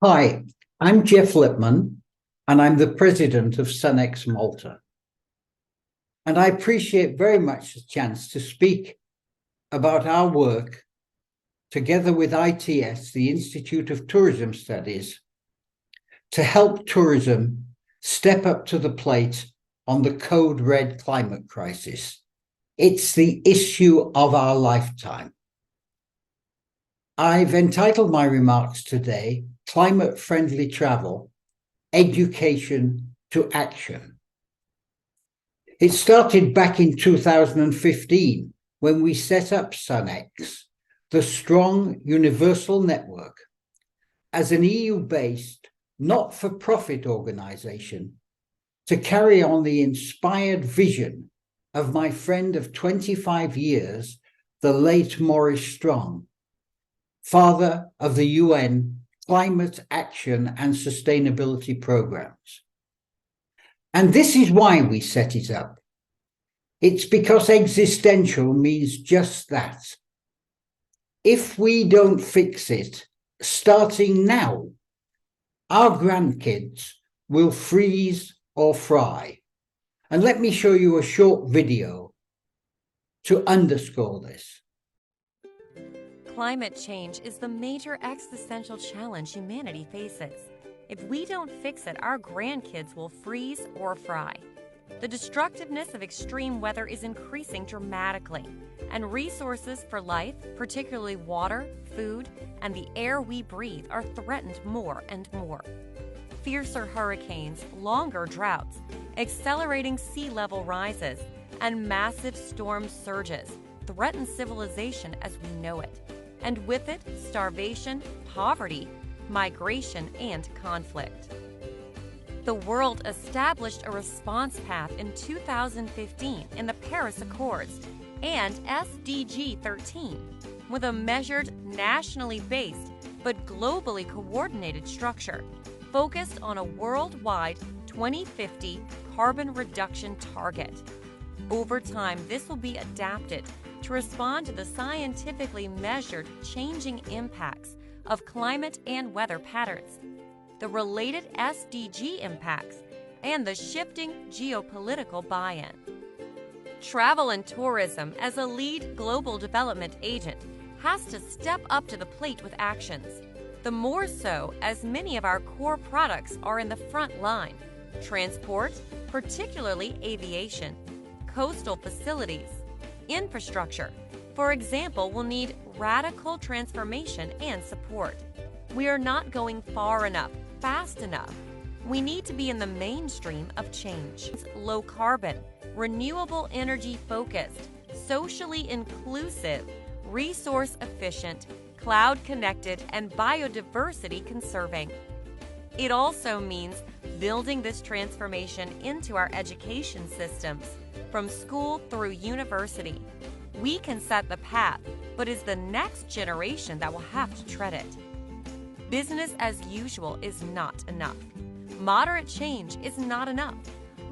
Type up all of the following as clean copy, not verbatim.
Hi, I'm Jeff Lipman, and I'm the president of SunX Malta. And I appreciate very much the chance to speak about our work together with ITS, the Institute of Tourism Studies, to help tourism step up to the plate on the code red climate crisis. It's the issue of our lifetime. I've entitled my remarks today, Climate-Friendly Travel, Education to Action. It started back in 2015 when we set up SunX, the strong universal network, as an EU-based, not-for-profit organization to carry on the inspired vision of my friend of 25 years, the late Maurice Strong, father of the UN Climate Action and Sustainability Programs. And this is why we set it up. It's because existential means just that. If we don't fix it, starting now, our grandkids will freeze or fry. And let me show you a short video to underscore this. Climate change is the major existential challenge humanity faces. If we don't fix it, our grandkids will freeze or fry. The destructiveness of extreme weather is increasing dramatically, and resources for life, particularly water, food, and the air we breathe, are threatened more and more. Fiercer hurricanes, longer droughts, accelerating sea level rises, and massive storm surges threaten civilization as we know it, and with it, starvation, poverty, migration, and conflict. The world established a response path in 2015 in the Paris Accords and SDG 13, with a measured, nationally based, but globally coordinated structure focused on a worldwide 2050 carbon reduction target. Over time, this will be adapted to respond to the scientifically measured changing impacts of climate and weather patterns, the related SDG impacts, and the shifting geopolitical buy-in. Travel and tourism, as a lead global development agent, has to step up to the plate with actions. The more so as many of our core products are in the front line: transport, particularly aviation, coastal facilities, infrastructure, for example, will need radical transformation and support. We are not going far enough, fast enough. We need to be in the mainstream of change. Low carbon, renewable energy focused, socially inclusive, resource efficient, cloud connected, and biodiversity conserving. It also means building this transformation into our education systems, from school through university. We can set the path, but it's the next generation that will have to tread it. Business as usual is not enough. Moderate change is not enough.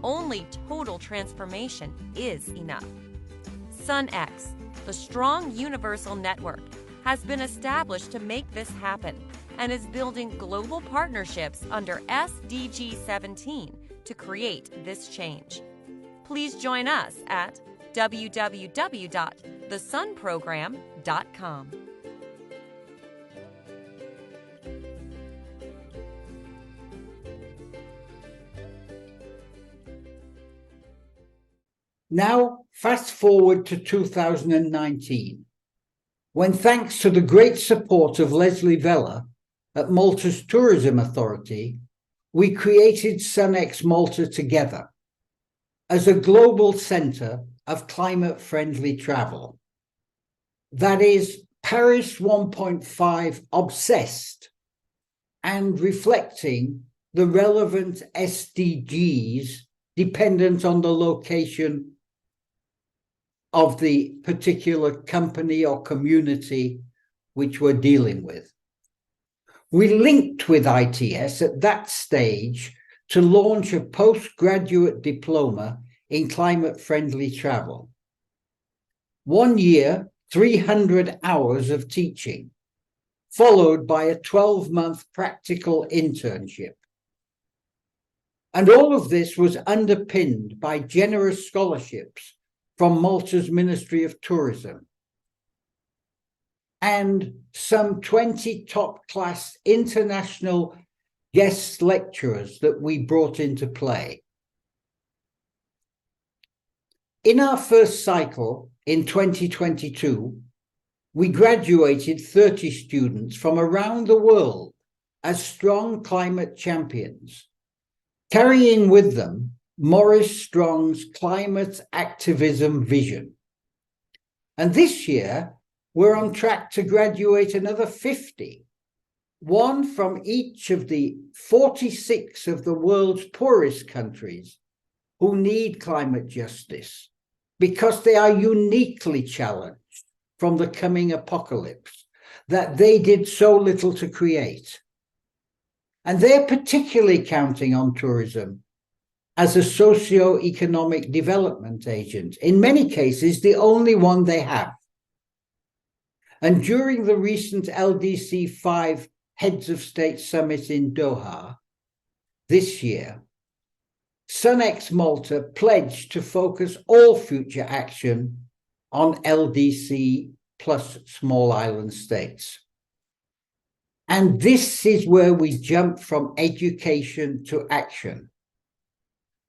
Only total transformation is enough. SunX, the strong universal network, has been established to make this happen and is building global partnerships under SDG 17 to create this change. Please join us at www.thesunprogram.com. Now, fast forward to 2019, when, thanks to the great support of Leslie Vella at Malta's Tourism Authority, we created SunX Malta together as a global center of climate-friendly travel. That is, Paris 1.5 obsessed and reflecting the relevant SDGs dependent on the location of the particular company or community which we're dealing with. We linked with ITS at that stage to launch a postgraduate diploma in climate-friendly travel. 1 year, 300 hours of teaching, followed by a 12-month practical internship. And all of this was underpinned by generous scholarships from Malta's Ministry of Tourism and some 20 top-class international guest lecturers that we brought into play. In our first cycle in 2022, we graduated 30 students from around the world as strong climate champions, carrying with them Maurice Strong's climate activism vision. And this year, we're on track to graduate another 50, one from each of the 46 of the world's poorest countries who need climate justice because they are uniquely challenged from the coming apocalypse that they did so little to create. And they're particularly counting on tourism as a socio-economic development agent, in many cases, the only one they have. And during the recent LDC 5 Heads of State Summit in Doha this year, SunX Malta pledged to focus all future action on LDC plus small island states. And this is where we jump from education to action.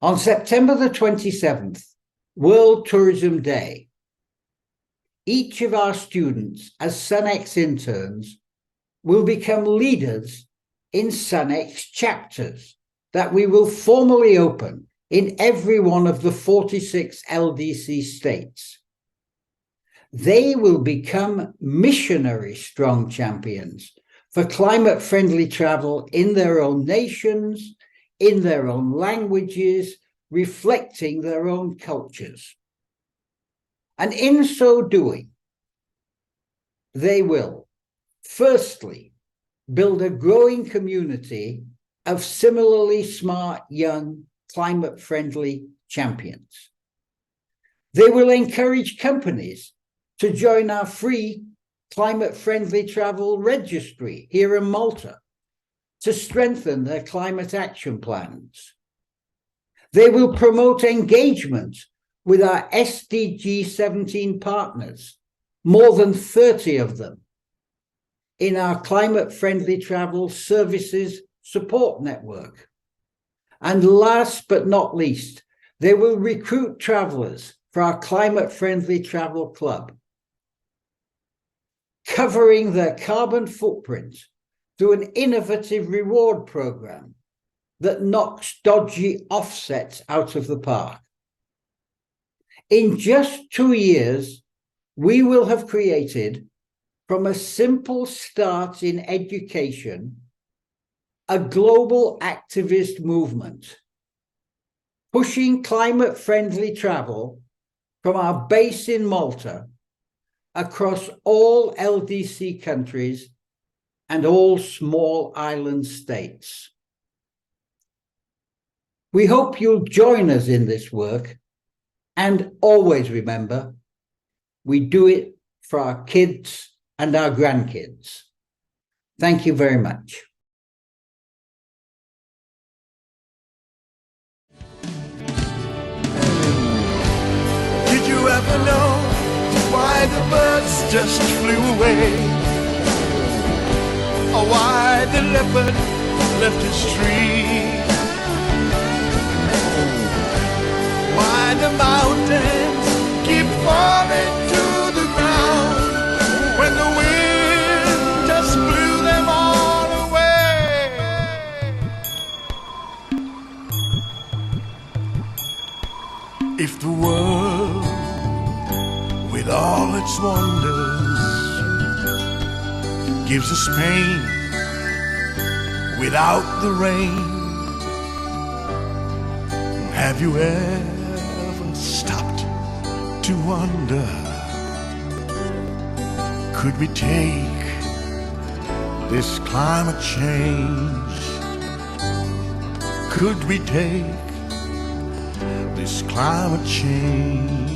On September the 27th, World Tourism Day, each of our students as SunX interns will become leaders in SunX chapters that we will formally open in every one of the 46 LDC states. They will become missionary strong champions for climate-friendly travel in their own nations, in their own languages, reflecting their own cultures. And in so doing, they will, firstly, build a growing community of similarly smart, young, climate-friendly champions. They will encourage companies to join our free climate-friendly travel registry here in Malta to strengthen their climate action plans. They will promote engagement with our SDG 17 partners, more than 30 of them, in our climate-friendly travel services support network. And last but not least, they will recruit travelers for our climate-friendly travel club, covering their carbon footprint through an innovative reward program that knocks dodgy offsets out of the park. In just 2 years, we will have created, from a simple start in education, a global activist movement, pushing climate-friendly travel from our base in Malta across all LDC countries and all small island states. We hope you'll join us in this work, and always remember, we do it for our kids and our grandkids. Thank you very much. Did you ever know why the birds just flew away? Or why the leopard left his tree? Why the mountains keep falling to the ground when the wind just blew them all away? If the world with all its wonders gives us pain without the rain, have you ever stopped to wonder, could we take this climate change? Could we take this climate change?